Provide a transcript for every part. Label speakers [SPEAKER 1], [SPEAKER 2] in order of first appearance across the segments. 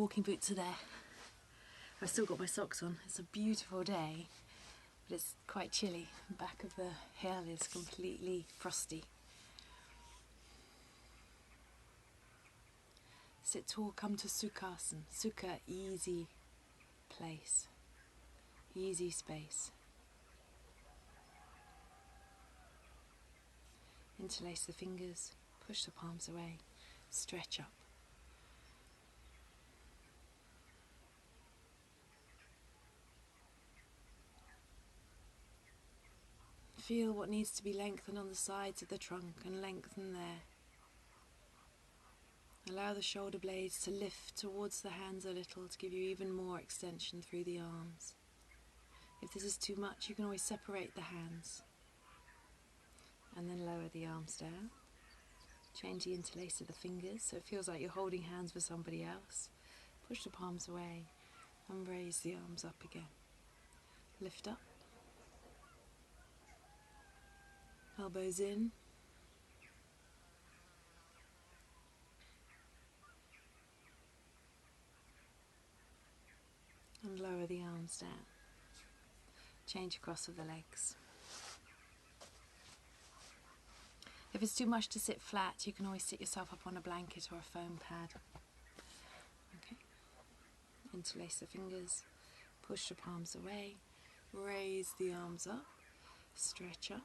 [SPEAKER 1] Walking boots are there. I've still got my socks on. It's a beautiful day, but it's quite chilly. The back of the hill is completely frosty. Sit tall, come to Sukhasana. Sukha, easy place, easy space. Interlace the fingers, push the palms away, stretch up. Feel what needs to be lengthened on the sides of the trunk and lengthen there. Allow the shoulder blades to lift towards the hands a little to give you even more extension through the arms. If this is too much, you can always separate the hands and then lower the arms down. Change the interlace of the fingers so it feels like you're holding hands for somebody else. Push the palms away and raise the arms up again. Lift up. Elbows in. And lower the arms down. Change across of the legs. If it's too much to sit flat, you can always sit yourself up on a blanket or a foam pad. Okay. Interlace the fingers, push the palms away, raise the arms up, stretch up.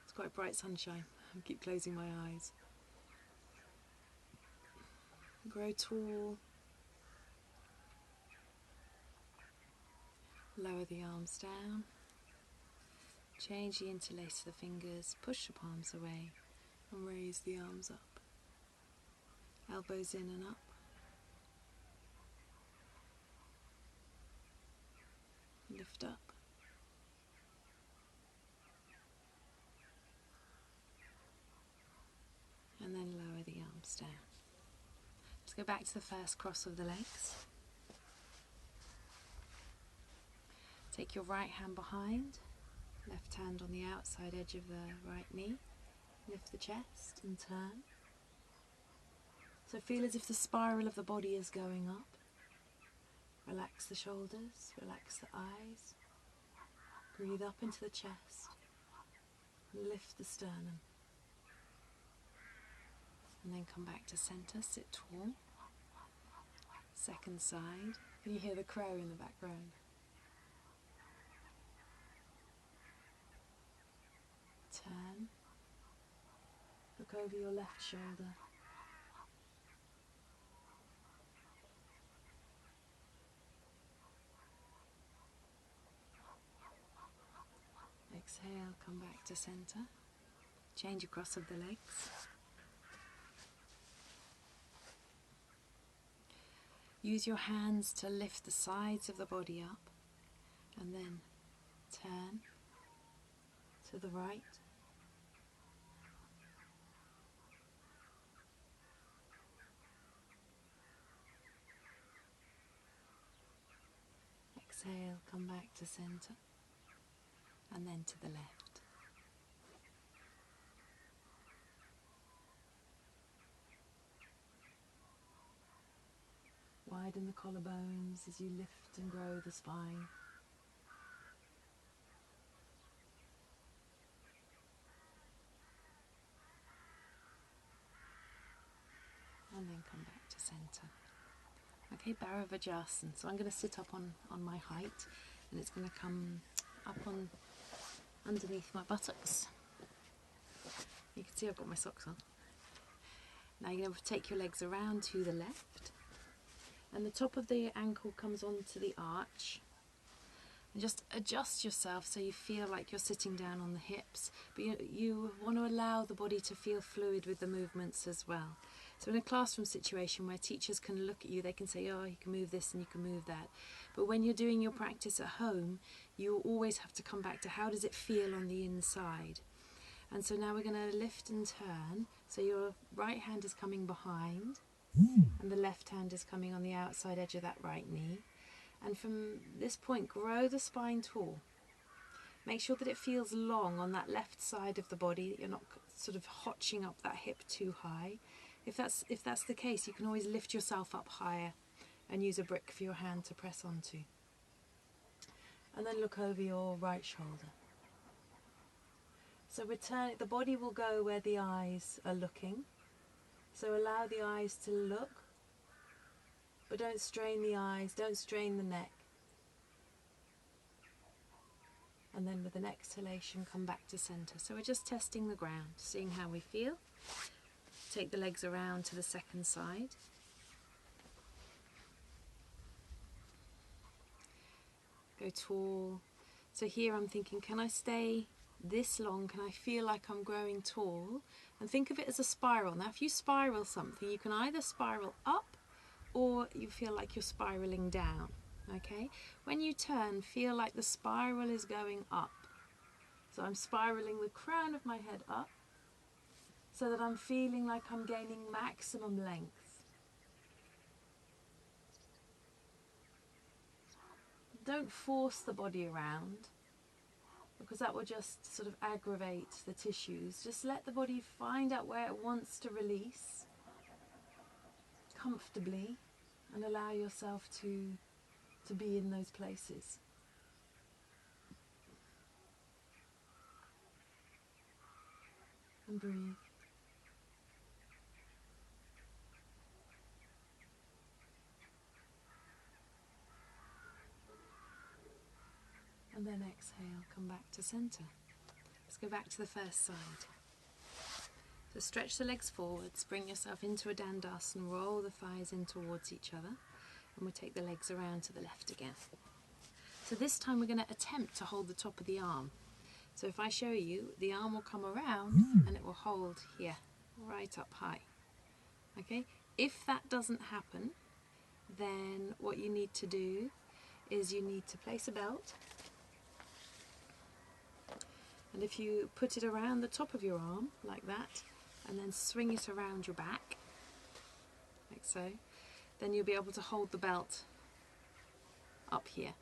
[SPEAKER 1] It's quite bright sunshine. I keep closing my eyes. Grow tall. Lower the arms down. Change the interlace of the fingers, push the palms away and raise the arms up. Elbows in and up. Lift up. And then lower the arms down. Let's go back to the first cross of the legs. Take your right hand behind, left hand on the outside edge of the right knee. Lift the chest and turn. So feel as if the spiral of the body is going up. Relax the shoulders, relax the eyes. Breathe up into the chest. Lift the sternum. And then come back to center, sit tall. Second side. Can you hear the crow in the background? Turn. Look over your left shoulder. Exhale, come back to center. Change across of the legs. Use your hands to lift the sides of the body up and then turn to the right. Exhale, come back to center and then to the left. Widen the collarbones as you lift and grow the spine. And then come back to center. Okay, Bhujasana. So I'm going to sit up on my height and it's going to come up on underneath my buttocks. You can see I've got my socks on. Now you're going to take your legs around to the left. And the top of the ankle comes onto the arch. And just adjust yourself so you feel like you're sitting down on the hips. But you want to allow the body to feel fluid with the movements as well. So in a classroom situation where teachers can look at you, they can say, oh, you can move this and you can move that. But when you're doing your practice at home, you always have to come back to how does it feel on the inside. And so now we're going to lift and turn. So your right hand is coming behind. And the left hand is coming on the outside edge of that right knee. And from this point, grow the spine tall. Make sure that it feels long on that left side of the body, that you're not sort of hotching up that hip too high. if that's the case, you can always lift yourself up higher and use a brick for your hand to press onto. And then look over your right shoulder. So return, the body will go where the eyes are looking. So allow the eyes to look, but don't strain the eyes, don't strain the neck. And then with an exhalation, come back to center. So we're just testing the ground, seeing how we feel. Take the legs around to the second side. Go tall. So here I'm thinking, can I stay this long? Can I feel like I'm growing tall? And think of it as a spiral. Now if you spiral something, you can either spiral up or you feel like you're spiraling down. Okay? When you turn, feel like the spiral is going up. So I'm spiraling the crown of my head up so that I'm feeling like I'm gaining maximum length. Don't force the body around, because that will just sort of aggravate the tissues. Just let the body find out where it wants to release comfortably and allow yourself to be in those places. And breathe. And then exhale, come back to center. Let's go back to the first side. So stretch the legs forwards, bring yourself into a Dandasan, roll the thighs in towards each other, and we'll take the legs around to the left again. So this time we're going to attempt to hold the top of the arm. So if I show you, the arm will come around and it will hold here, right up high. Okay? If that doesn't happen, then what you need to do is you need to place a belt. And if you put it around the top of your arm, like that, and then swing it around your back, like so, then you'll be able to hold the belt up here.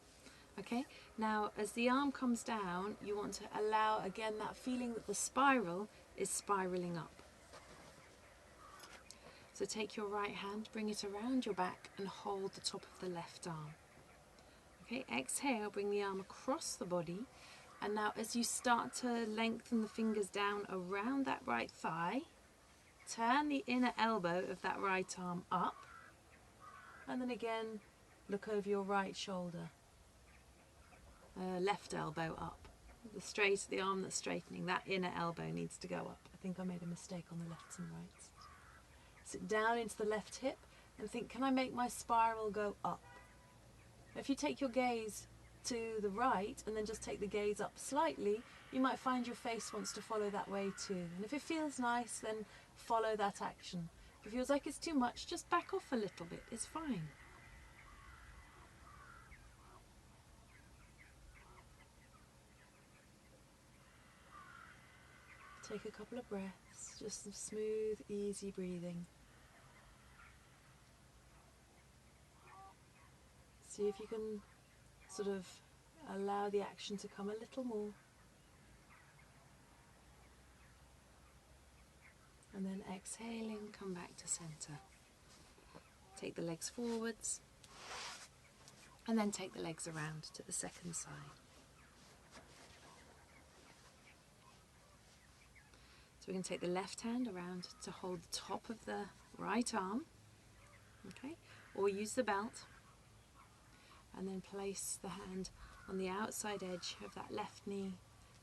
[SPEAKER 1] Okay, now as the arm comes down, you want to allow again that feeling that the spiral is spiraling up. So take your right hand, bring it around your back and hold the top of the left arm. Okay, exhale, bring the arm across the body, and now as you start to lengthen the fingers down around that right thigh, turn the inner elbow of that right arm up, and then again look over your right shoulder. Left elbow up. The arm that's straightening, that inner elbow needs to go up. I think I made a mistake on the lefts and rights. Sit down into the left hip and think, can I make my spiral go up? If you take your gaze to the right and then just take the gaze up slightly, you might find your face wants to follow that way too. And if it feels nice, then follow that action. If it feels like it's too much, just back off a little bit. It's fine. Take a couple of breaths, just some smooth, easy breathing. See if you can sort of allow the action to come a little more. And then exhaling, come back to center. Take the legs forwards, and then take the legs around to the second side. So we can take the left hand around to hold the top of the right arm, okay, or use the belt, and then place the hand on the outside edge of that left knee,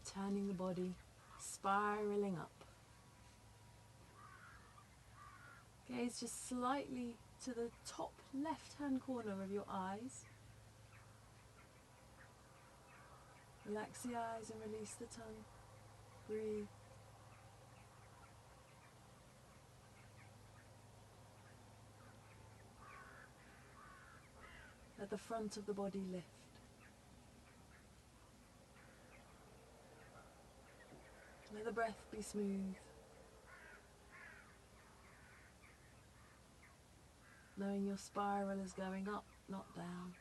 [SPEAKER 1] turning the body, spiraling up. Gaze just slightly to the top left hand corner of your eyes. Relax the eyes and release the tongue. Breathe. Let the front of the body lift. Let the breath be smooth. Knowing your spiral is going up, not down.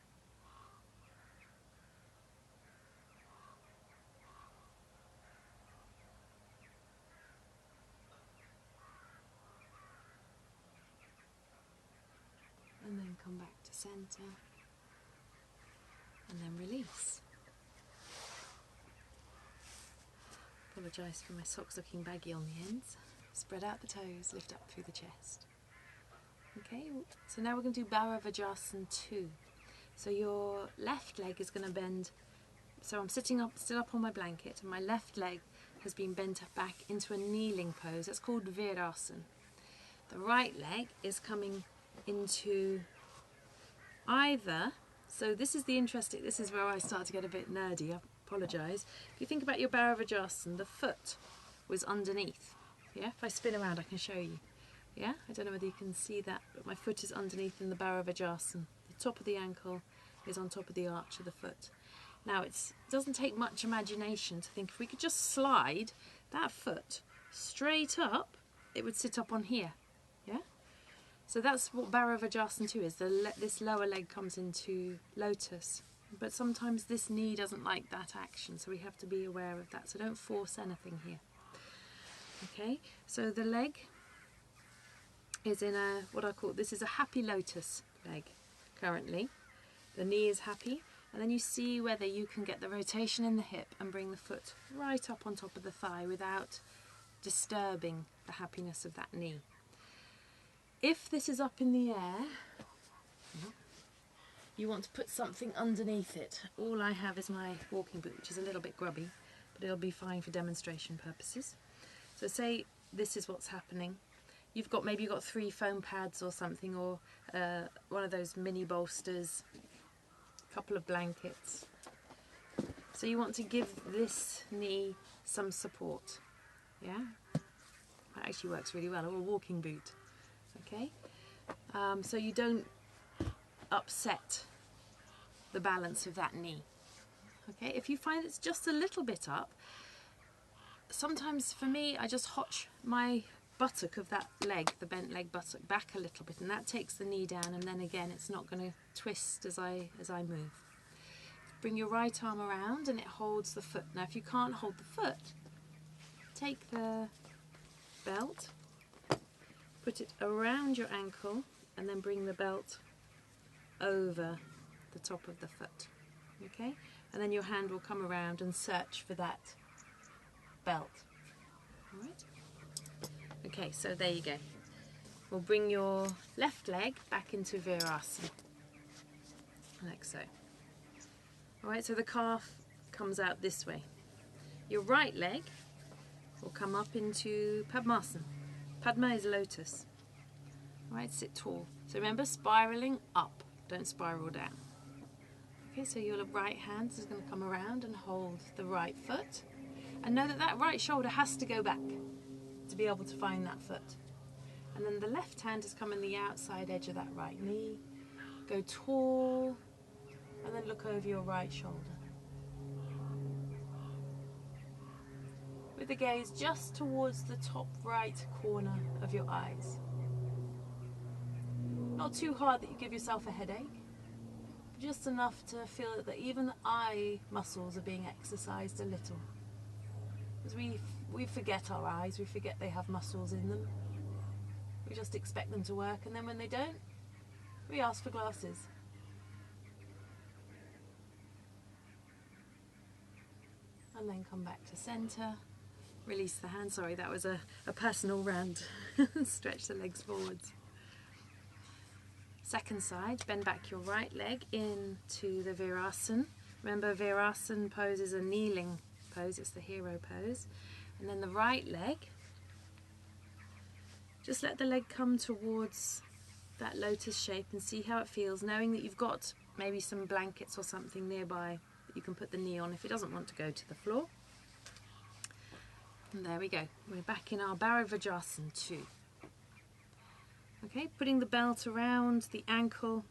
[SPEAKER 1] come back to center. And then release. Apologise for my socks looking baggy on the ends. Spread out the toes, lift up through the chest. Okay, so now we're going to do Bharavajasana 2. So your left leg is going to bend. So I'm sitting up, still up on my blanket, and my left leg has been bent back into a kneeling pose. That's called Virasana. The right leg is coming into either. So this is the interesting. This is where I start to get a bit nerdy. I apologise. If you think about your Bharavajasana, the foot was underneath. Yeah, if I spin around, I can show you. Yeah, I don't know whether you can see that, but my foot is underneath in the Bharavajasana. The top of the ankle is on top of the arch of the foot. Now it doesn't take much imagination to think if we could just slide that foot straight up, it would sit up on here. Yeah? So that's what Bharavajasana 2 is. This lower leg comes into lotus. But sometimes this knee doesn't like that action, so we have to be aware of that. So don't force anything here. Okay, so the leg is in what I call, this is a happy lotus leg currently. The knee is happy, and then you see whether you can get the rotation in the hip and bring the foot right up on top of the thigh without disturbing the happiness of that knee. If this is up in the air, you want to put something underneath it. All I have is my walking boot, which is a little bit grubby, but it'll be fine for demonstration purposes. So say this is what's happening. Maybe you've got 3 foam pads or something, or one of those mini bolsters, a couple of blankets. So you want to give this knee some support. Yeah? That actually works really well, or a walking boot. Okay? So you don't upset the balance of that knee. Okay? If you find it's just a little bit up, sometimes for me I just hotch my buttock of that leg, the bent leg buttock, back a little bit, and that takes the knee down, and then again it's not going to twist as I move. Bring your right arm around and it holds the foot. Now if you can't hold the foot, take the belt, put it around your ankle, and then bring the belt over the top of the foot. Okay? And then your hand will come around and search for that belt. Alright? Okay, so there you go. We'll bring your left leg back into Virasana, like so. Alright, so the calf comes out this way. Your right leg will come up into Padmasana. Padma is lotus. Alright, sit tall. So remember, spiraling up, don't spiral down. Okay, so your right hand is going to come around and hold the right foot. And know that that right shoulder has to go back to be able to find that foot. And then the left hand is coming the outside edge of that right knee. Go tall, and then look over your right shoulder. With the gaze just towards the top right corner of your eyes. Not too hard that you give yourself a headache, just enough to feel that even the eye muscles are being exercised a little. Because we forget our eyes, we forget they have muscles in them. We just expect them to work, and then when they don't, we ask for glasses. And then come back to center. Release the hand. Sorry, that was a personal round. Stretch the legs forwards. Second side, bend back your right leg into the Virasana. Remember, Virasana pose is a kneeling pose, it's the hero pose. And then the right leg, just let the leg come towards that lotus shape and see how it feels, knowing that you've got maybe some blankets or something nearby that you can put the knee on if it doesn't want to go to the floor. And there we go, we're back in our Bharavajasana 2. Okay, putting the belt around the ankle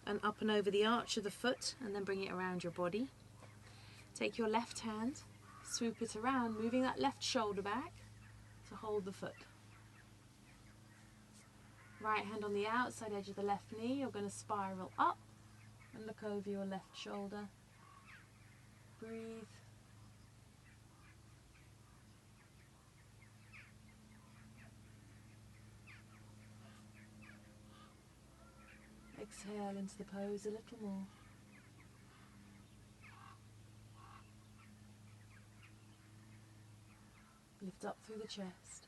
[SPEAKER 1] and up and over the arch of the foot, and then bring it around your body. Take your left hand, swoop it around, moving that left shoulder back to hold the foot. Right hand on the outside edge of the left knee, you're going to spiral up and look over your left shoulder. Breathe. exhale into the pose a little more. Lift up through the chest.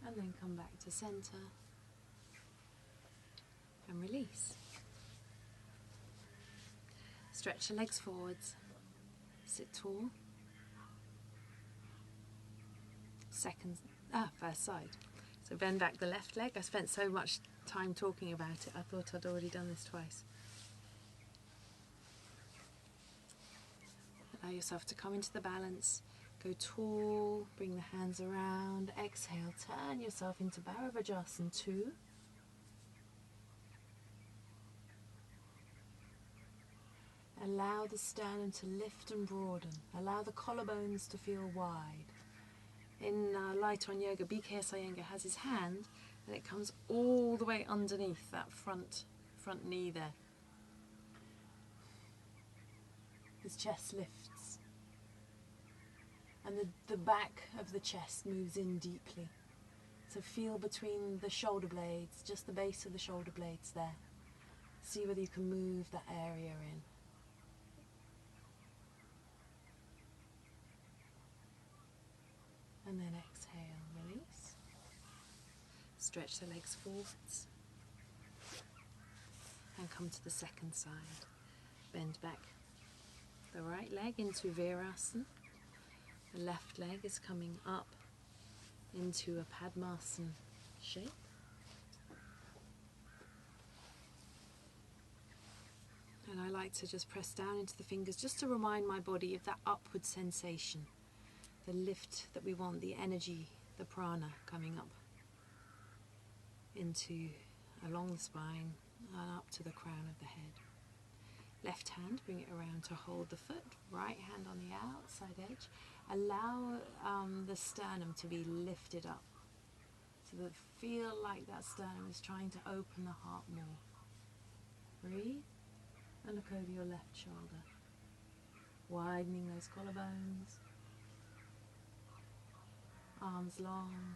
[SPEAKER 1] And then come back to center and release. Stretch the legs forwards. Sit tall. First side. So bend back the left leg. I spent so much time talking about it, I thought I'd already done this twice. Allow yourself to come into the balance. Go tall, bring the hands around. Exhale, turn yourself into Bharavajasana 2. Allow the sternum to lift and broaden. Allow the collarbones to feel wide. In Light on Yoga, BK Iyengar has his hand and it comes all the way underneath that front knee there. His chest lifts. And the back of the chest moves in deeply. So feel between the shoulder blades, just the base of the shoulder blades there. See whether you can move that area in. And then exhale, release. Stretch the legs forwards. And come to the second side. Bend back the right leg into Virasana. The left leg is coming up into a Padmasana shape. And I like to just press down into the fingers just to remind my body of that upward sensation. The lift that we want, the energy, the prana coming up along the spine and up to the crown of the head. Left hand, bring it around to hold the foot. Right hand on the outside edge. Allow the sternum to be lifted up. So that feel like that sternum is trying to open the heart more. Breathe and look over your left shoulder. Widening those collarbones. Arms long.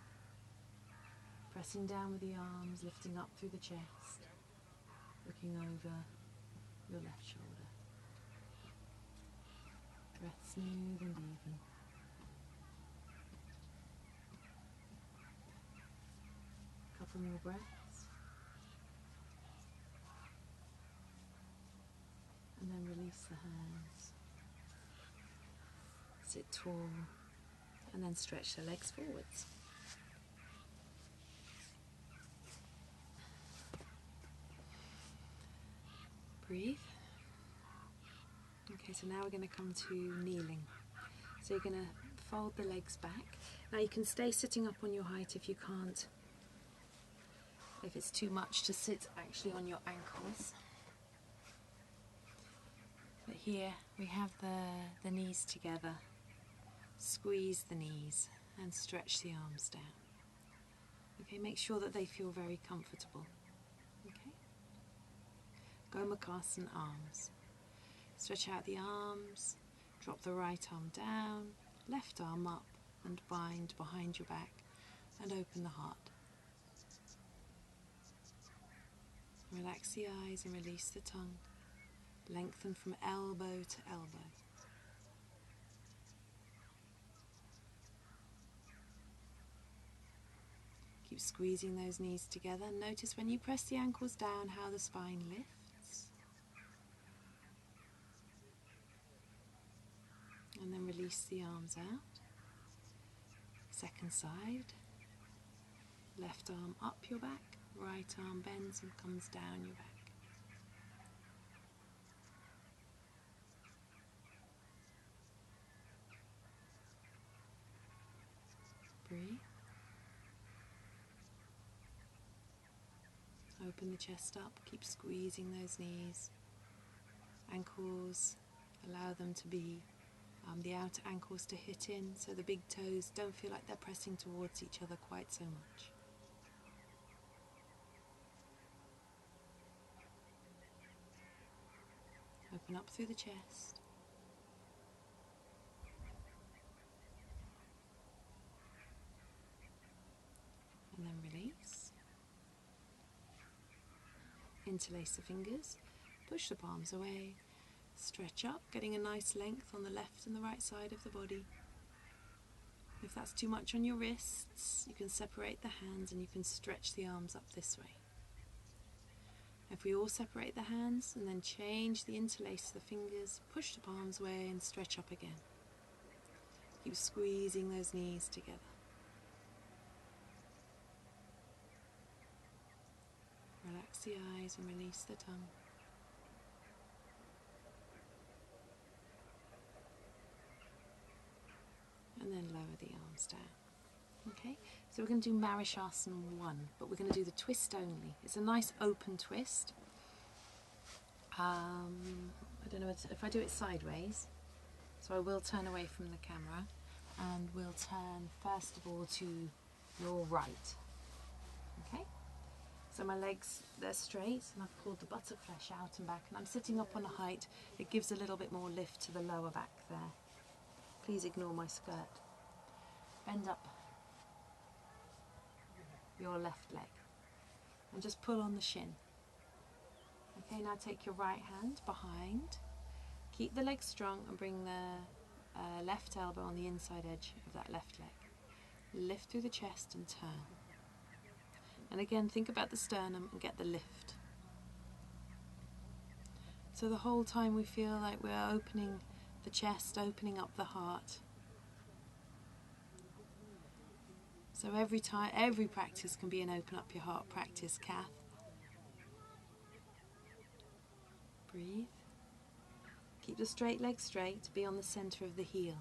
[SPEAKER 1] Pressing down with the arms, lifting up through the chest. Looking over your left shoulder. Breath smooth and even. Couple more breaths. And then release the hands. Sit tall. And then stretch the legs forwards. Breathe. Okay, so now we're going to come to kneeling. So you're going to fold the legs back. Now you can stay sitting up on your height if you can't. If it's too much to sit actually on your ankles. But here we have the knees together. Squeeze the knees and stretch the arms down. Okay, make sure that they feel very comfortable. Okay. Gomukhasana arms. Stretch out the arms, drop the right arm down, left arm up and bind behind your back and open the heart. Relax the eyes and release the tongue. Lengthen from elbow to elbow. Keep squeezing those knees together. Notice when you press the ankles down how the spine lifts. And then release the arms out. Second side. Left arm up your back. Right arm bends and comes down your back. Breathe. Open the chest up, keep squeezing those knees. Ankles, allow them to be, the outer ankles to hit in, so the big toes don't feel like they're pressing towards each other quite so much. Open up through the chest. interlace the fingers, push the palms away, stretch up, getting a nice length on the left and the right side of the body. If that's too much on your wrists, you can separate the hands and you can stretch the arms up this way. If we all separate the hands and then change the interlace of the fingers, push the palms away and stretch up again. Keep squeezing those knees together. Relax the eyes and release the tongue. And then lower the arms down. Okay, so we're going to do Marishasana 1, but we're going to do the twist only. It's a nice open twist. I don't know if I do it sideways, so I will turn away from the camera and we'll turn first of all to your right. Okay, so my legs, they're straight and I've pulled the buttock flesh out and back and I'm sitting up on a height. It gives a little bit more lift to the lower back there. Please ignore my skirt. Bend up your left leg and just pull on the shin. Okay, now take your right hand behind, keep the leg strong and bring the left elbow on the inside edge of that left leg. Lift through the chest and turn. And again, think about the sternum and get the lift. So the whole time we feel like we're opening the chest, opening up the heart. So every practice can be an open up your heart practice, Kath. Breathe. Keep the straight leg straight, be on the center of the heel.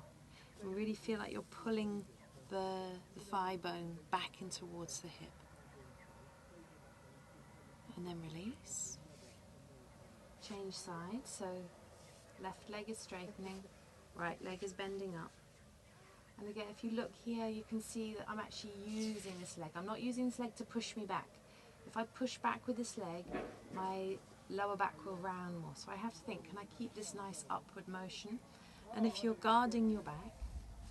[SPEAKER 1] And really feel like you're pulling the thigh bone back in towards the hip. And then release. Change sides, so left leg is straightening, right leg is bending up. And again, if you look here, you can see that I'm actually using this leg. I'm not using this leg to push me back. If I push back with this leg, my lower back will round more. So I have to think, can I keep this nice upward motion? And if you're guarding your back,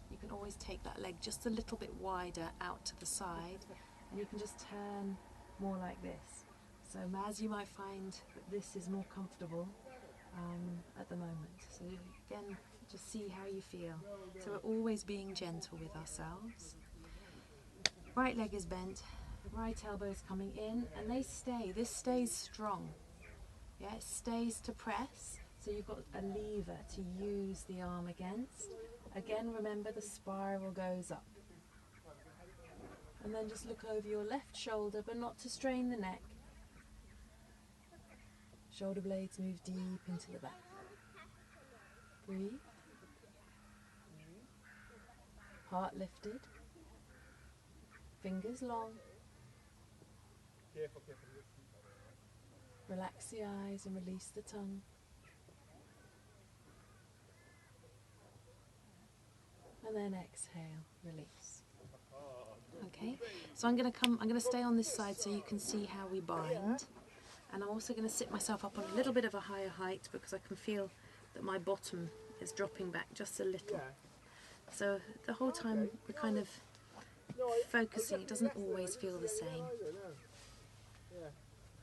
[SPEAKER 1] you can always take that leg just a little bit wider out to the side, and you can just turn more like this. So as you might find that this is more comfortable at the moment. So again, just see how you feel. So we're always being gentle with ourselves. Right leg is bent, right elbow is coming in, and they stay. This stays strong. Yeah, it stays to press. So you've got a lever to use the arm against. Again, remember the spiral goes up. And then just look over your left shoulder, but not to strain the neck. Shoulder blades move deep into the back. Breathe. Heart lifted. Fingers long. Relax the eyes and release the tongue. And then exhale, release. Okay, so I'm going to stay on this side so you can see how we bind. And I'm also going to sit myself up on a little bit of a higher height because I can feel that my bottom is dropping back just a little. So the whole time we're kind of focusing, it doesn't always feel the same.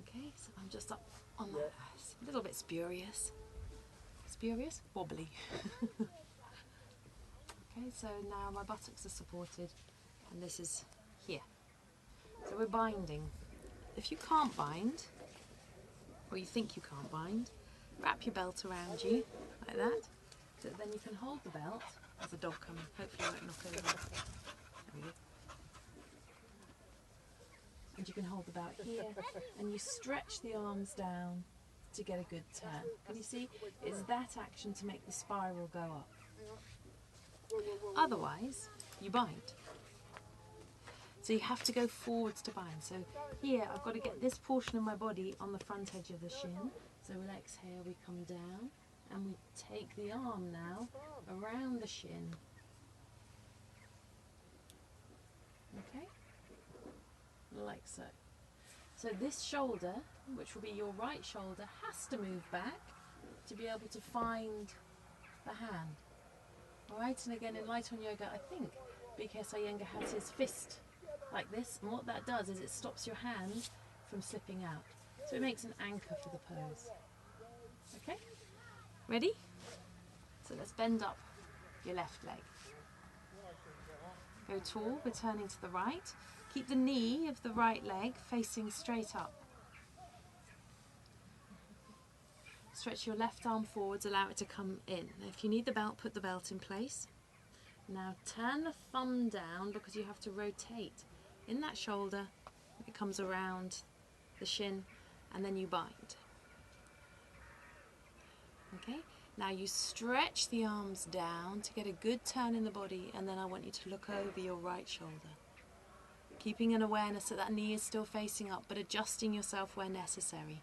[SPEAKER 1] Okay, so I'm just up on that, it's a little bit spurious. Spurious? Wobbly. Okay, so now my buttocks are supported and this is here. So we're binding. If you can't bind, or you think you can't bind, wrap your belt around you like that. So then you can hold the belt. There's a dog coming, hopefully I won't knock over. There we go. And you can hold the belt here and you stretch the arms down to get a good turn. Can you see? It's that action to make the spiral go up. Otherwise, you bind. So you have to go forwards to bind. So here I've got to get this portion of my body on the front edge of the shin. So we'll exhale, we come down and we take the arm now around the shin. Okay? Like so. So this shoulder, which will be your right shoulder, has to move back to be able to find the hand. Alright, and again in Light on Yoga, I think BKS Iyengar has his fist like this, and what that does is it stops your hand from slipping out. So it makes an anchor for the pose. Okay, ready? So let's bend up your left leg. Go tall, we're turning to the right. Keep the knee of the right leg facing straight up. Stretch your left arm forwards, allow it to come in. Now, if you need the belt, put the belt in place. Now turn the thumb down because you have to rotate in that shoulder. It comes around the shin and then you bind. Okay, now you stretch the arms down to get a good turn in the body, and then I want you to look over your right shoulder. Keeping an awareness that that knee is still facing up, but adjusting yourself where necessary.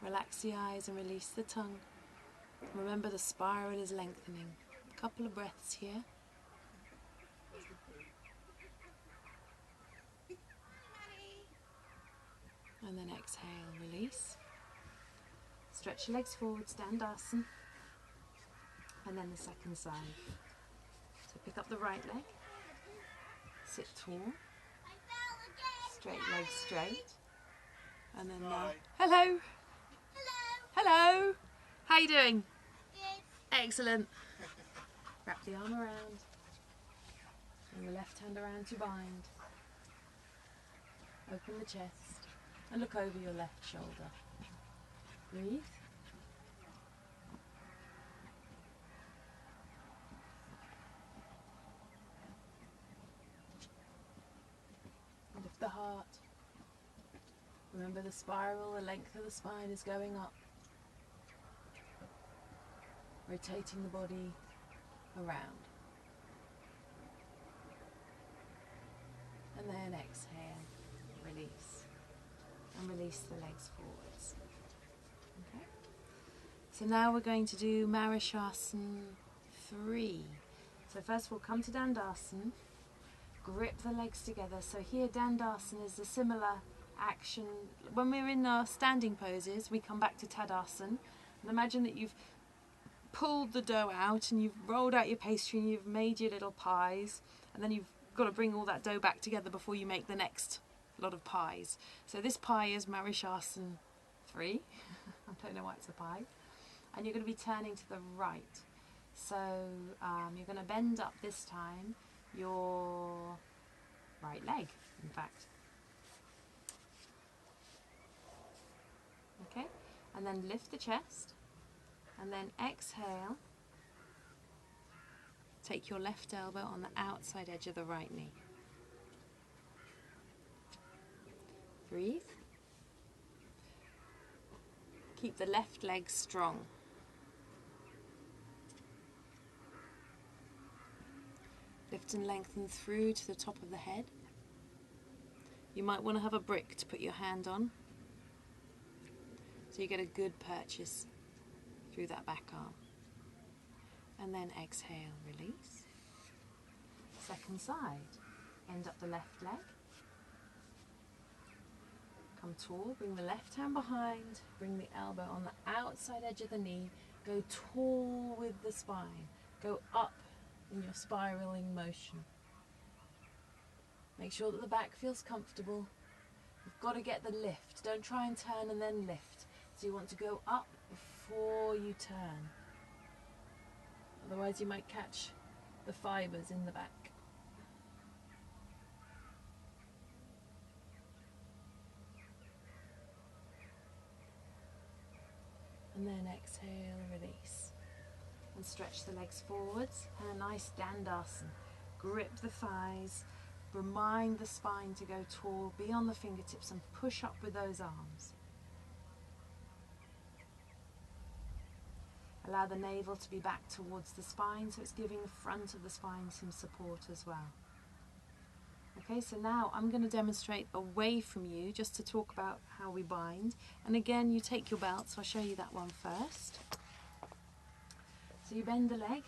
[SPEAKER 1] Relax the eyes and release the tongue. Remember the spiral is lengthening. A couple of breaths here. And then exhale, release. Stretch your legs forward, Dandasan. And then the second side. So pick up the right leg. Sit tall. Straight leg straight. And then hello. Hello. How you doing? Good. Excellent. Wrap the arm around. Bring the left hand around to bind. Open the chest and look over your left shoulder. Breathe. Lift the heart. Remember the spiral, the length of the spine is going up. Rotating the body around. And then exhale, release. And release the legs forwards. Okay. So now we're going to do Marishasana 3. So first we'll come to Dandasan. Grip the legs together. So here Dandasan is a similar action. When we're in our standing poses, we come back to Tadasana. And imagine that you've pulled the dough out and you've rolled out your pastry and you've made your little pies, and then you've got to bring all that dough back together before you make the next lot of pies. So this pie is Marishasana 3. I don't know why it's a pie. And you're going to be turning to the right. So you're going to bend up this time your right leg, in fact. Okay, and then lift the chest. And then exhale, take your left elbow on the outside edge of the right knee. Breathe. Keep the left leg strong. Lift and lengthen through to the top of the head. You might want to have a brick to put your hand on, so you get a good purchase through that back arm. And then exhale, release. Second side. End up the left leg. Come tall, bring the left hand behind, bring the elbow on the outside edge of the knee. Go tall with the spine. Go up in your spiraling motion. Make sure that the back feels comfortable. You've got to get the lift. Don't try and turn and then lift. So you want to go up before you turn. Otherwise you might catch the fibres in the back. And then exhale, release. And stretch the legs forwards and a nice Dandasan. Grip the thighs, remind the spine to go tall, be on the fingertips and push up with those arms. Allow the navel to be back towards the spine, so it's giving the front of the spine some support as well. Okay, so now I'm going to demonstrate away from you just to talk about how we bind. And again, you take your belt, so I'll show you that one first. So you bend the leg,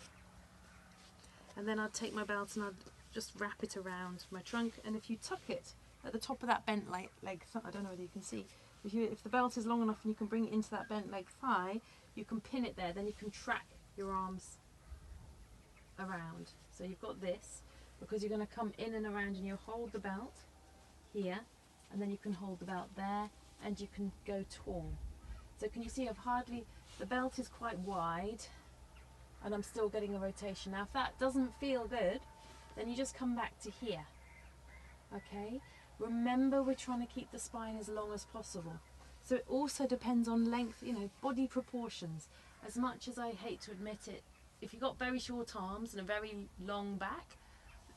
[SPEAKER 1] and then I'll take my belt and I'll just wrap it around my trunk. And if you tuck it at the top of that bent leg, I don't know whether you can see, if the belt is long enough and you can bring it into that bent leg thigh, you can pin it there, then you can track your arms around. So you've got this, because you're going to come in and around and you'll hold the belt here, and then you can hold the belt there, and you can go tall. So can you see the belt is quite wide, and I'm still getting a rotation. Now if that doesn't feel good, then you just come back to here. Okay, remember we're trying to keep the spine as long as possible. So it also depends on length, you know, body proportions. As much as I hate to admit it, if you've got very short arms and a very long back,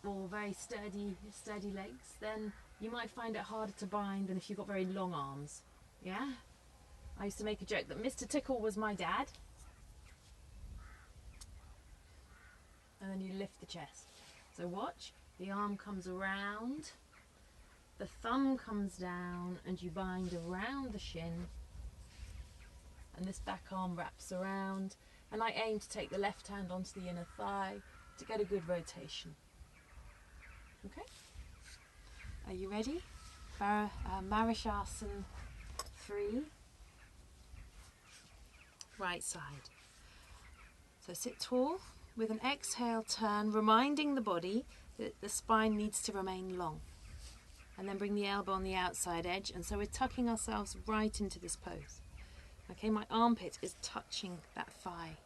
[SPEAKER 1] or very sturdy legs, then you might find it harder to bind than if you've got very long arms. Yeah? I used to make a joke that Mr. Tickle was my dad. And then you lift the chest. So watch, the arm comes around, the thumb comes down, and you bind around the shin, and this back arm wraps around, and I aim to take the left hand onto the inner thigh to get a good rotation. Okay? Are you ready? Marishasana 3. Right side. So sit tall. With an exhale, turn, reminding the body that the spine needs to remain long. And then bring the elbow on the outside edge. And so we're tucking ourselves right into this pose. Okay, my armpit is touching that thigh.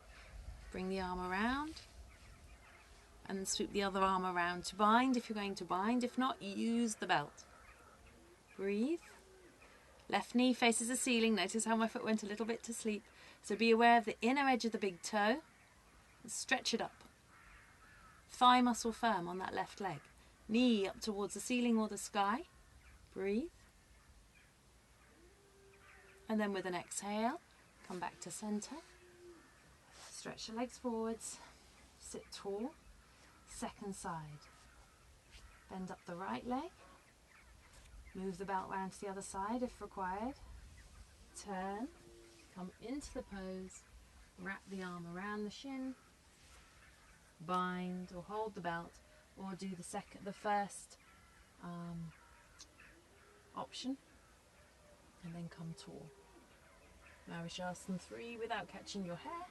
[SPEAKER 1] Bring the arm around. And swoop the other arm around to bind if you're going to bind. If not, use the belt. Breathe. Left knee faces the ceiling. Notice how my foot went a little bit to sleep. So be aware of the inner edge of the big toe. And stretch it up. Thigh muscle firm on that left leg. Knee up towards the ceiling or the sky. Breathe. And then with an exhale, come back to center. Stretch the legs forwards. Sit tall. Second side. Bend up the right leg. Move the belt round to the other side if required. Turn. Come into the pose. Wrap the arm around the shin. Bind or hold the belt, or do the first option, and then come tall. Marishasana 3 without catching your hair.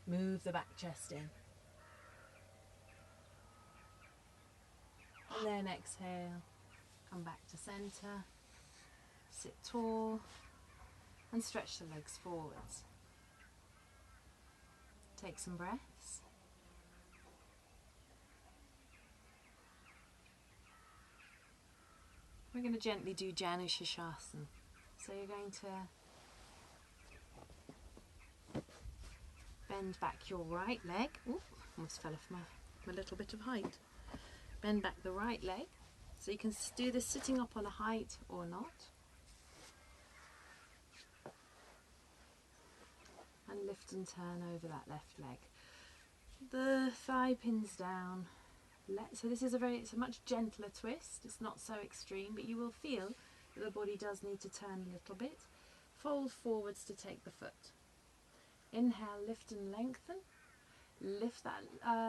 [SPEAKER 1] Move the back chest in. And then exhale, come back to center, sit tall, and stretch the legs forwards. Take some breaths. We're going to gently do Janu Shirshasana. So you're going to bend back your right leg. Ooh, almost fell off my little bit of height. Bend back the right leg. So you can do this sitting up on a height or not. And lift and turn over that left leg. The thigh pins down. So this is it's a much gentler twist. It's not so extreme, but you will feel that the body does need to turn a little bit. Fold forwards to take the foot. Inhale, lift and lengthen. Lift that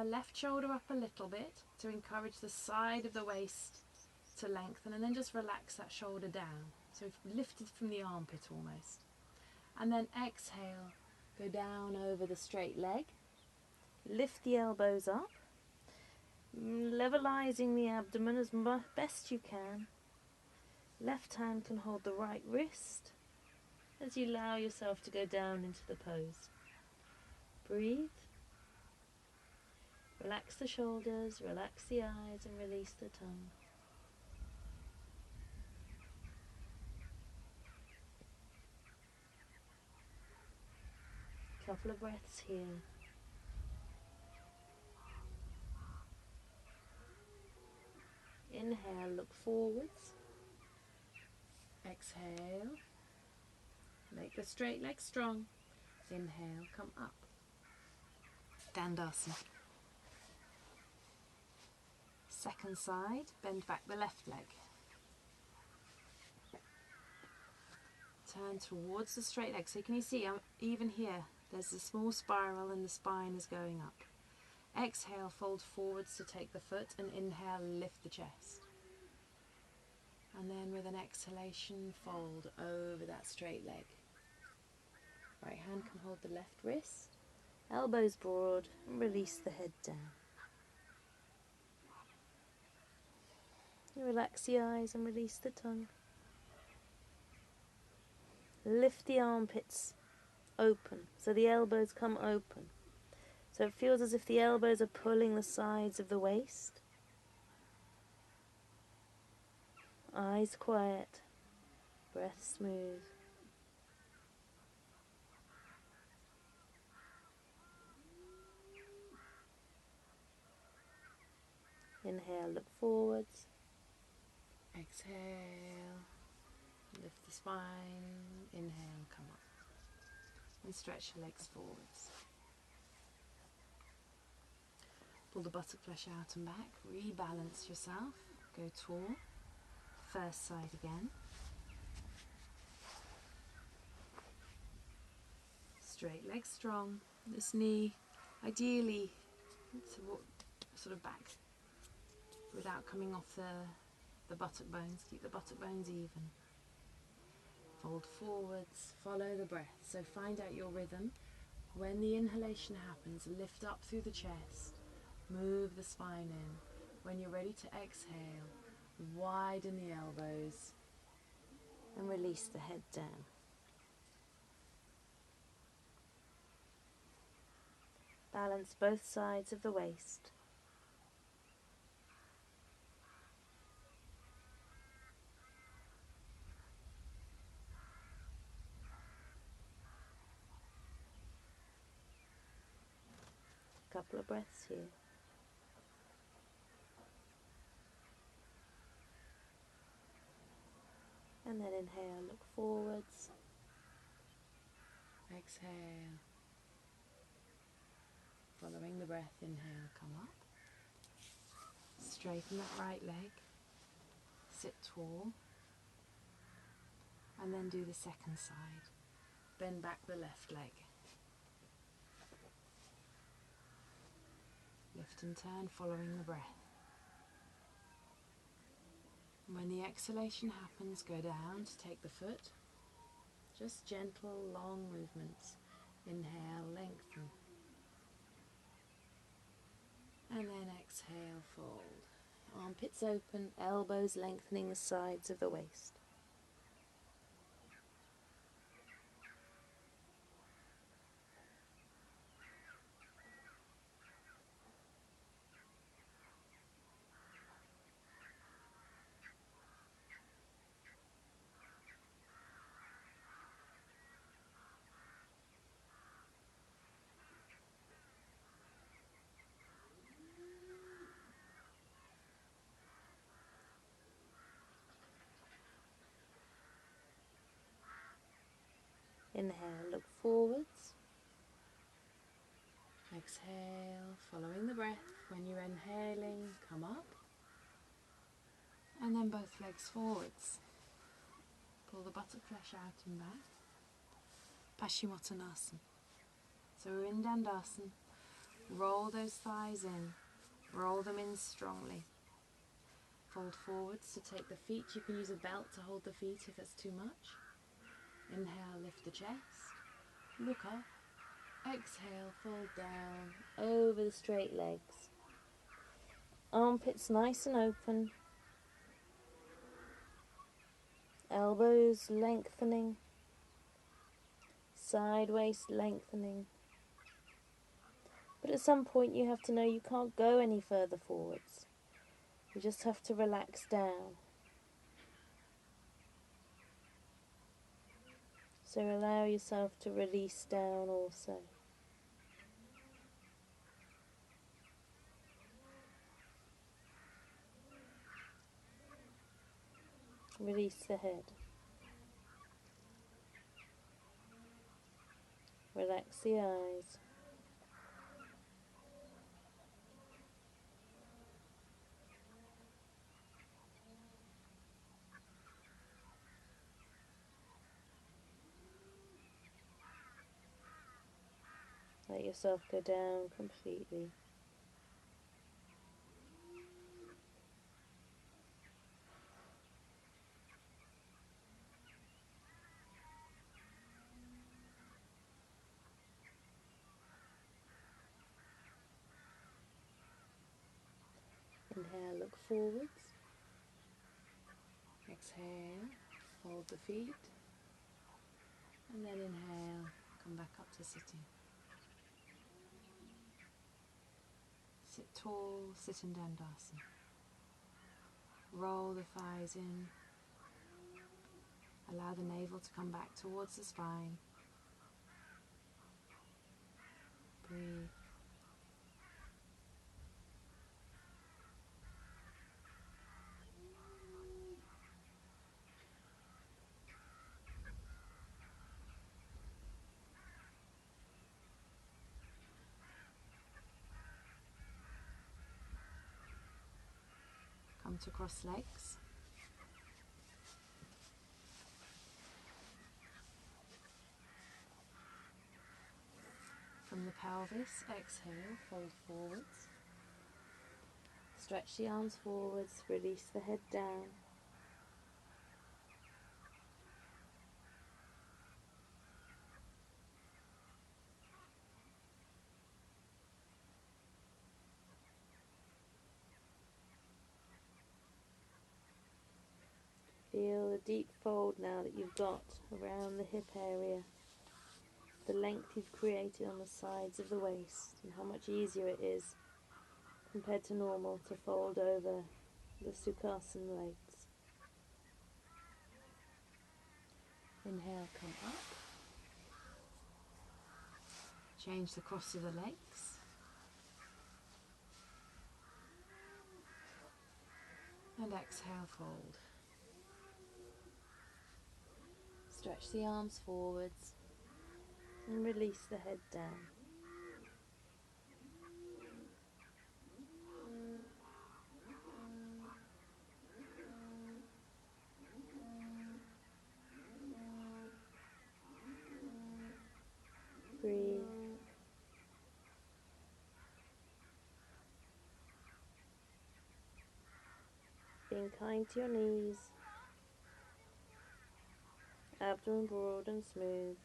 [SPEAKER 1] left shoulder up a little bit to encourage the side of the waist to lengthen, and then just relax that shoulder down. So we've lifted from the armpit almost. And then exhale. Go down over the straight leg, lift the elbows up, levelizing the abdomen as best you can. Left hand can hold the right wrist as you allow yourself to go down into the pose. Breathe. Relax the shoulders, relax the eyes, and release the tongue. Couple of breaths here. Inhale, look forwards. Exhale. Make the straight leg strong. Inhale, come up. Dandasan. Second side, bend back the left leg. Turn towards the straight leg. So can you see, even here, there's a small spiral and the spine is going up. Exhale, fold forwards to take the foot, and inhale, lift the chest. And then with an exhalation, fold over that straight leg. Right hand can hold the left wrist, elbows broad, and release the head down.
[SPEAKER 2] Relax the eyes and release the tongue. Lift the armpits open, so the elbows come open. So it feels as if the elbows are pulling the sides of the waist. Eyes quiet, breath smooth. Inhale, look forwards.
[SPEAKER 1] Exhale, lift the spine. Inhale, come up. And stretch your legs forwards. Pull the buttock flesh out and back. Rebalance yourself. Go tall. First side again. Straight legs strong. This knee, ideally, sort of back without coming off the buttock bones. Keep the buttock bones even. Fold forwards. Follow the breath. So find out your rhythm. When the inhalation happens, lift up through the chest. Move the spine in. When you're ready to exhale, widen the elbows.
[SPEAKER 2] And release the head down. Balance both sides of the waist. A couple of breaths here. And then inhale, look forwards.
[SPEAKER 1] Exhale. Following the breath, inhale, come up. Straighten that right leg. Sit tall. And then do the second side. Bend back the left leg. Lift and turn, following the breath. When the exhalation happens, go down to take the foot. Just gentle, long movements. Inhale, lengthen. And then exhale, fold. Armpits open, elbows lengthening the sides of the waist.
[SPEAKER 2] Inhale, look forwards.
[SPEAKER 1] Exhale, following the breath. When you're inhaling, come up. And then both legs forwards. Pull the buttock flesh out and back. Paschimottanasana. So we're in Dandasan. Roll those thighs in. Roll them in strongly. Fold forwards to take the feet. You can use a belt to hold the feet if it's too much. Inhale, lift the chest. Look up. Exhale, fold down
[SPEAKER 2] Over the straight legs. Armpits nice and open. Elbows lengthening. Side waist lengthening. But at some point you have to know you can't go any further forwards. You just have to relax down. So allow yourself to release down also. Release the head. Relax the eyes. Let yourself go down completely. Inhale, look forwards.
[SPEAKER 1] exhale, fold the feet, and then inhale, come back up to sitting. Sit tall, sit in Dandasan. Roll the thighs in. Allow the navel to come back towards the spine. Breathe. Come to cross legs. From the pelvis, exhale, fold forwards.
[SPEAKER 2] Stretch the arms forwards, release the head down. Feel the deep fold now that you've got around the hip area, the length you've created on the sides of the waist, and how much easier it is compared to normal to fold over the Sukhasana legs.
[SPEAKER 1] Inhale, come up. Change the cross of the legs. And exhale, fold. Stretch the arms forwards.
[SPEAKER 2] And release the head down. Breathe. Being kind to your knees. Abdomen broad and smooth.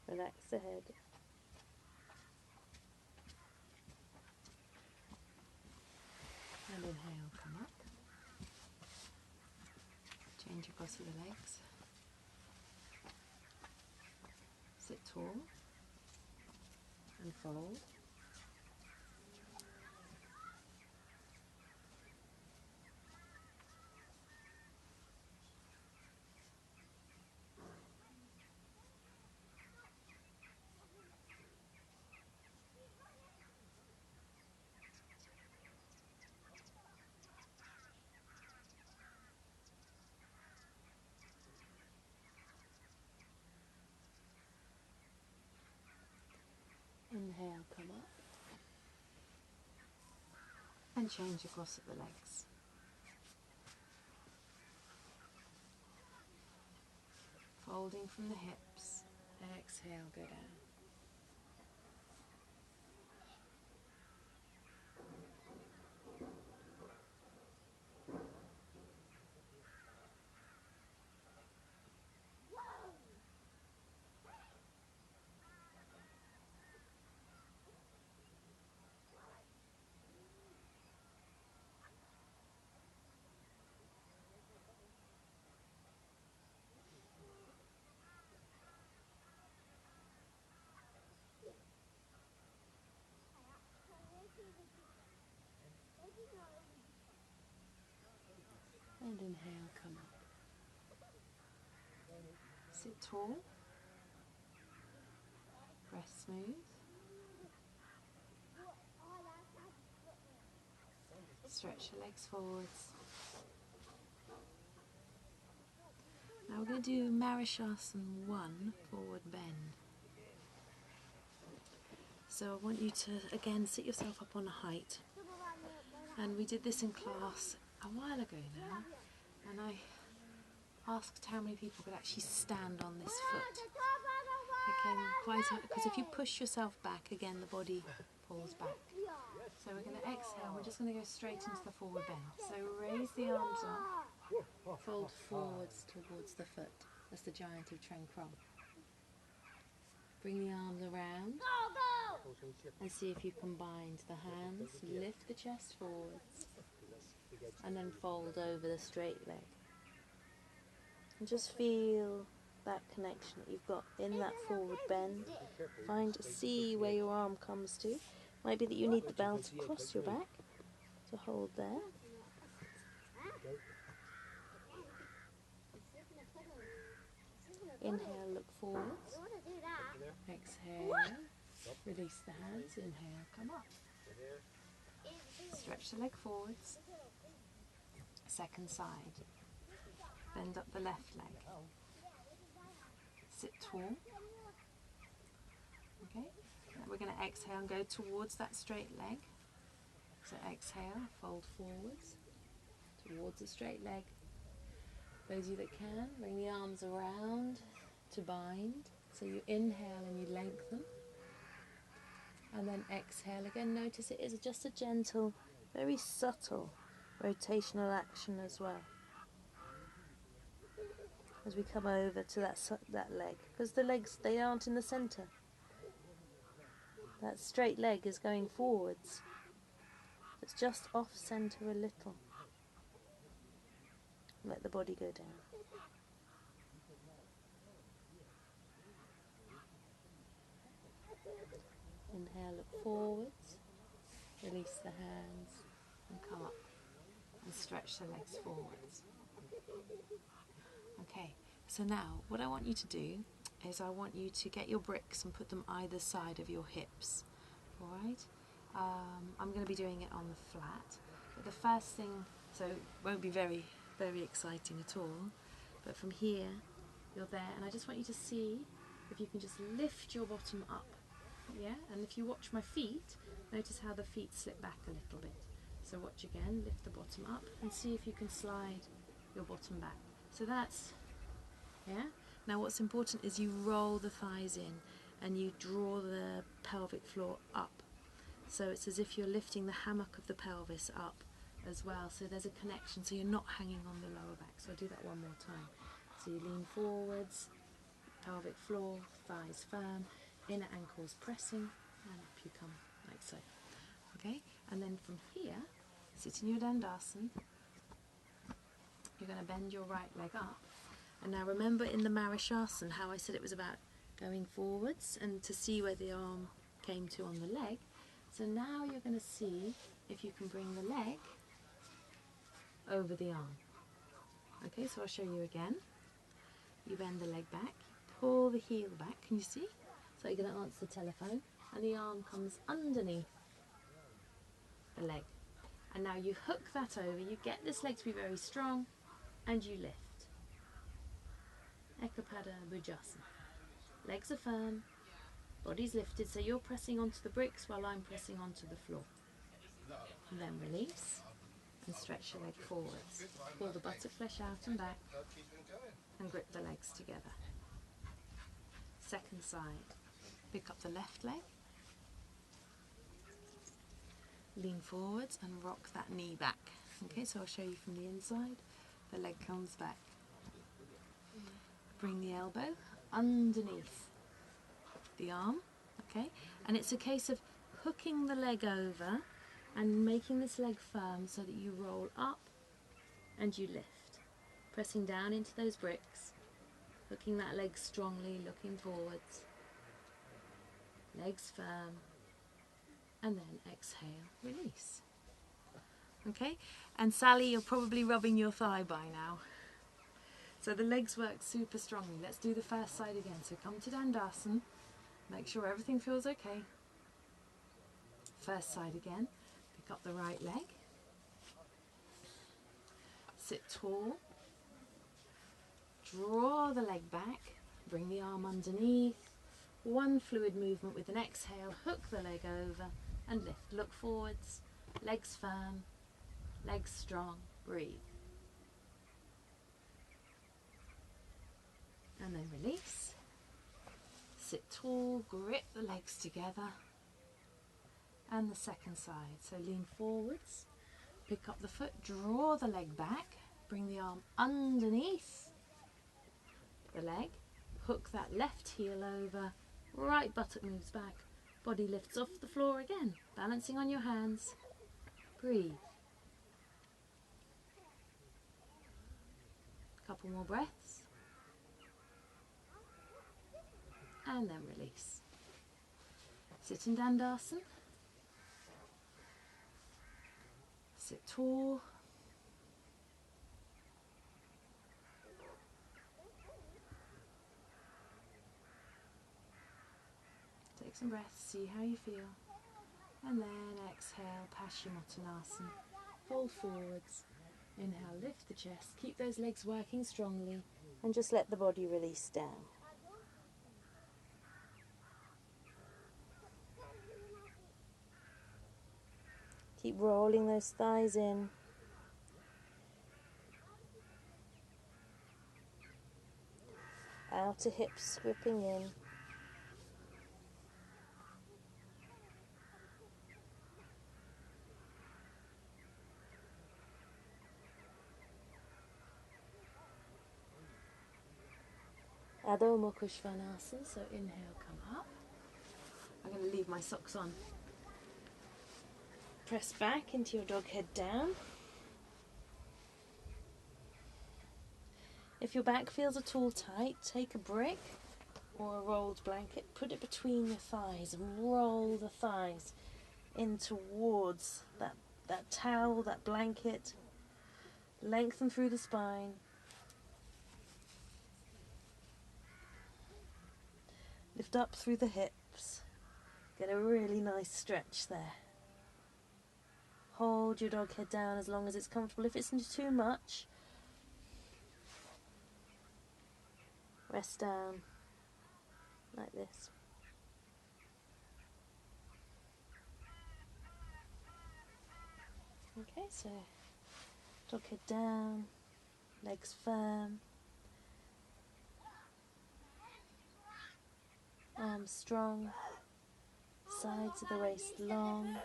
[SPEAKER 2] Relax the head.
[SPEAKER 1] And inhale, come up. Change across to the legs. Sit tall and fold. Inhale, come up. And change across at the legs. Folding from the hips. Exhale, go down. And inhale, come up. Sit tall. Breath smooth. Stretch your legs forwards. Now we're going to do Marishasana 1, forward bend. So I want you to again sit yourself up on a height. And we did this in class a while ago now, and I asked how many people could actually stand on this foot. It came quite up, because if you push yourself back again, the body falls back. So we're going to exhale, we're just going to go straight into the forward bend. So raise the arms up, fold forwards towards the foot. That's the giant of Trencrom. Bring the arms around and see if you combined the hands. Lift the chest forwards and then fold over the straight leg. And just feel that connection that you've got in that forward bend. See where your arm comes to. Might be that you need the belt across your back to hold there. Inhale, look forwards. Exhale, release the hands. Inhale, come up. Stretch the leg forwards. Second side. Bend up the left leg. Sit tall. Okay. Now we're going to exhale and go towards that straight leg. So exhale, fold forwards towards the straight leg. Those of you that can, bring the arms around to bind. So you inhale and you lengthen. And then exhale again. Notice it is just a gentle, very subtle rotational action as well. As we come over to that leg. Because the legs, they aren't in the centre. That straight leg is going forwards. It's just off centre a little. Let the body go down. Inhale, look forwards, release the hands and come up and stretch the legs forwards. Okay, so now what I want you to do is I want you to get your bricks and put them either side of your hips, alright? I'm going to be doing it on the flat, but the first thing, so it won't be very exciting at all, but from here you're there and I just want you to see if you can just lift your bottom up. Yeah, and if you watch my feet, notice how the feet slip back a little bit. So watch again, lift the bottom up and see if you can slide your bottom back. So that's, yeah. Now what's important is you roll the thighs in and you draw the pelvic floor up. So it's as if you're lifting the hammock of the pelvis up as well. So there's a connection, so you're not hanging on the lower back. So I'll do that one more time. So you lean forwards, pelvic floor, thighs firm. Inner ankles pressing and up you come like so. Okay, and then from here, sit in your Dandasan. You're going to bend your right leg up. And now remember in the Marishasana how I said it was about going forwards and to see where the arm came to on the leg. So now you're going to see if you can bring the leg over the arm. Okay, so I'll show you again. You bend the leg back, pull the heel back, can you see? So you're going to answer the telephone and the arm comes underneath the leg. And now you hook that over, you get this leg to be very strong and you lift. Eka Hasta Bhujasana. Legs are firm, body's lifted, so you're pressing onto the bricks while I'm pressing onto the floor. And then release and stretch your leg forwards. Pull the buttock flesh out and back and grip the legs together. Second side. Pick up the left leg, lean forwards and rock that knee back. Okay, so I'll show you from the inside. The leg comes back. Bring the elbow underneath the arm, okay? And it's a case of hooking the leg over and making this leg firm so that you roll up and you lift. Pressing down into those bricks, hooking that leg strongly, looking forwards. Legs firm, and then exhale, release. Okay, and Sally, you're probably rubbing your thigh by now. So the legs work super strongly. Let's do the first side again. So come to Dandasan, make sure everything feels okay. First side again, pick up the right leg, sit tall, draw the leg back, bring the arm underneath. One fluid movement with an exhale, hook the leg over and lift. Look forwards, legs firm, legs strong, breathe. And then release. Sit tall, grip the legs together. And the second side, so lean forwards, pick up the foot, draw the leg back, bring the arm underneath the leg, hook that left heel over Right buttock moves back. Body lifts off the floor again, balancing on your hands. Breathe. Couple more breaths. And then release. Sit in Dandasan. Sit tall. Take some breaths, see how you feel. And then exhale, Paschimottanasana. Fold forwards. Inhale, lift the chest. Keep those legs working strongly.
[SPEAKER 2] And just let the body release down. Keep rolling those thighs in. Outer hips gripping in.
[SPEAKER 1] Adho mukha svanasana, so inhale, come up. I'm going to leave my socks on. Press back into your dog head down. If your back feels at all tight, take a brick or a rolled blanket, put it between your thighs and roll the thighs in towards that towel, that blanket. Lengthen through the spine. Lift up through the hips. Get a really nice stretch there. Hold your dog head down as long as it's comfortable. If it's too much, rest down like this. Okay, so dog head down, legs firm, arms strong, sides of the waist long.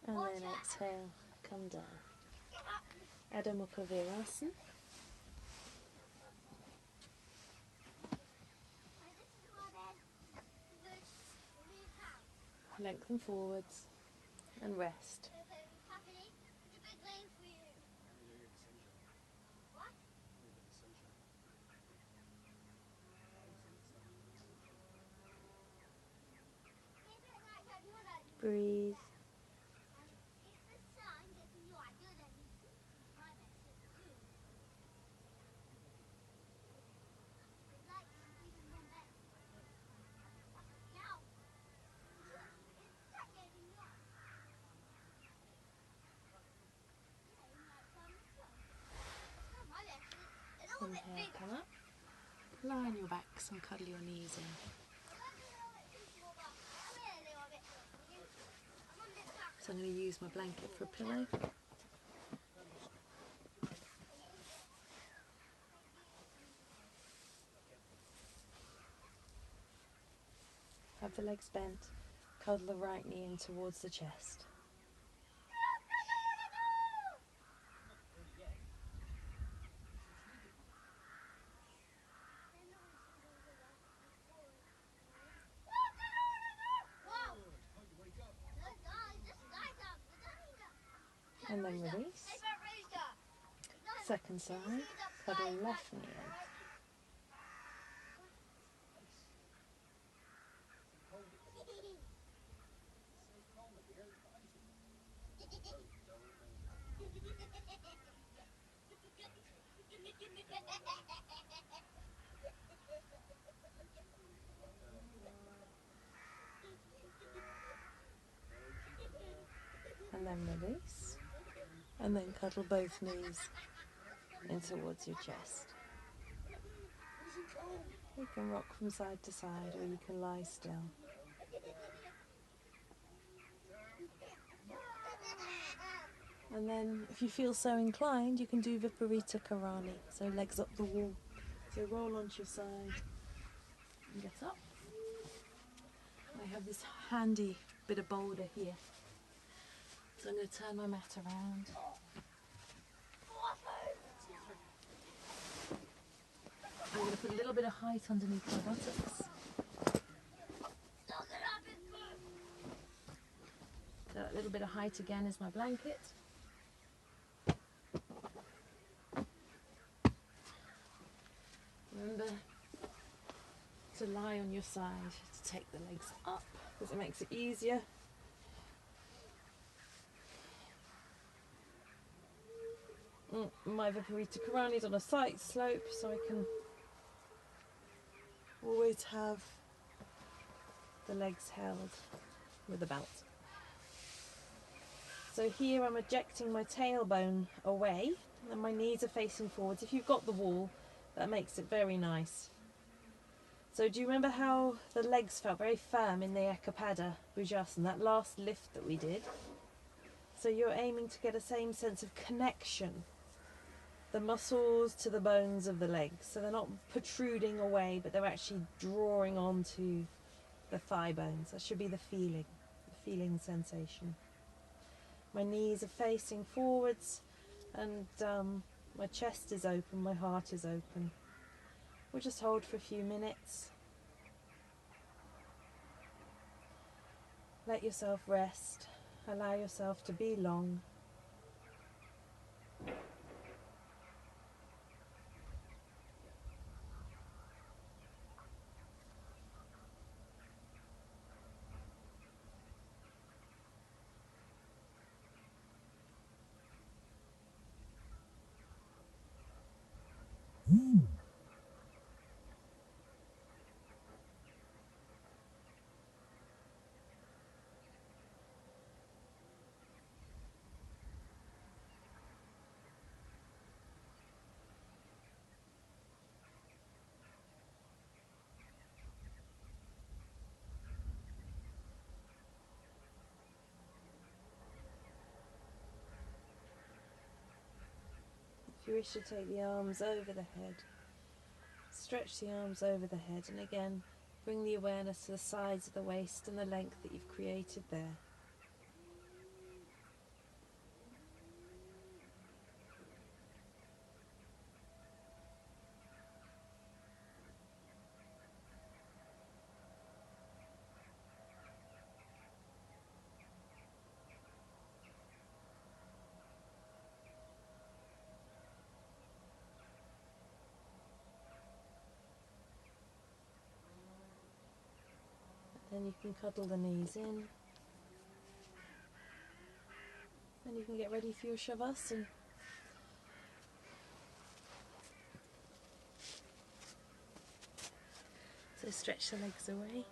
[SPEAKER 1] And then exhale, come down. Adho mukha virasana. Lengthen forwards and rest. Breathe. Inhale, come up. Lie on your backs and cuddle your knees in. So I'm going to use my blanket for a pillow. Have the legs bent. Cuddle the right knee in towards the chest. And then release. Second side, cuddle left knee in. And then release. And then cuddle both knees in towards your chest. You can rock from side to side or you can lie still. And then if you feel so inclined, you can do viparita karani, so legs up the wall. So roll onto your side and get up. I have this handy bit of boulder here. So I'm going to turn my mat around. I'm going to put a little bit of height underneath my buttocks. So a little bit of height again is my blanket. Remember to lie on your side, to take the legs up because it makes it easier. My viparita karani is on a slight slope, so I can always have the legs held with a belt. So here I'm ejecting my tailbone away and my knees are facing forwards. If you've got the wall, that makes it very nice. So do you remember how the legs felt very firm in the Eka Hasta Bhujasana, that last lift that we did? So you're aiming to get a same sense of connection, the muscles to the bones of the legs. So they're not protruding away, but they're actually drawing onto the thigh bones. That should be the feeling sensation. My knees are facing forwards and my chest is open, my heart is open. We'll just hold for a few minutes. Let yourself rest. Allow yourself to be long. If you wish to take the arms over the head, stretch the arms over the head, and again bring the awareness to the sides of the waist and the length that you've created there. Then you can cuddle the knees in. Then you can get ready for your Shavasana. So stretch the legs away.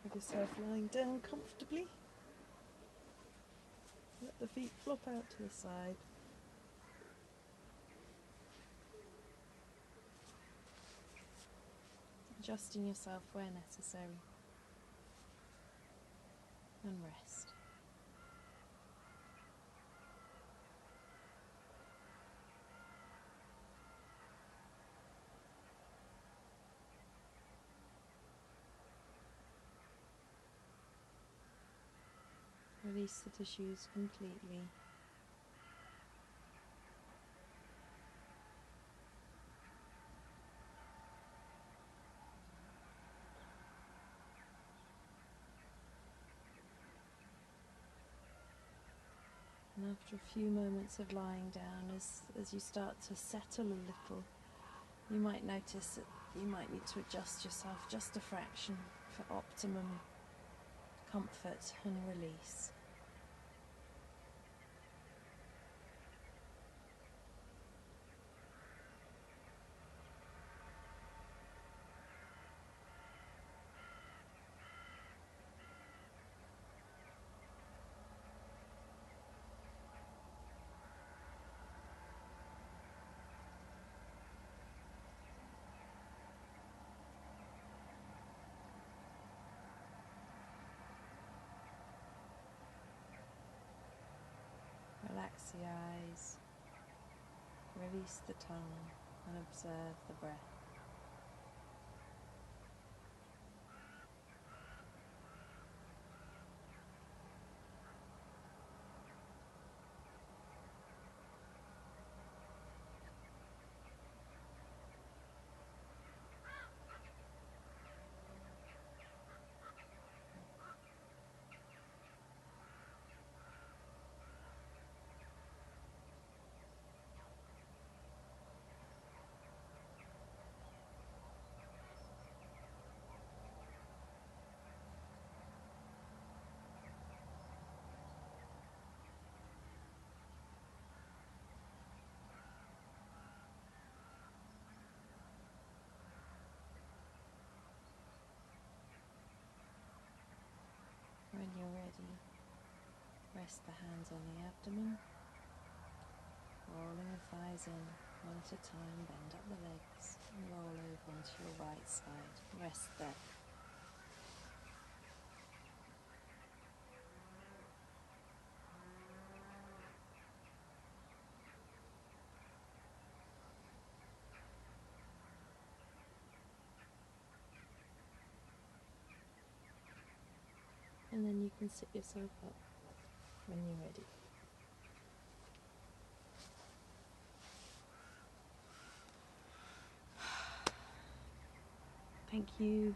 [SPEAKER 1] Have yourself lying down comfortably. Let the feet flop out to the side. Adjusting yourself where necessary. And rest. Release the tissues completely. And after a few moments of lying down, as you start to settle a little, you might notice that you might need to adjust yourself just a fraction for optimum comfort and release. Relax the eyes, release the tongue, and observe the breath. When you're ready, rest the hands on the abdomen, rolling the thighs in one at a time, bend up the legs and roll over onto your right side. Rest there. And then you can sit yourself up when you're ready. Thank you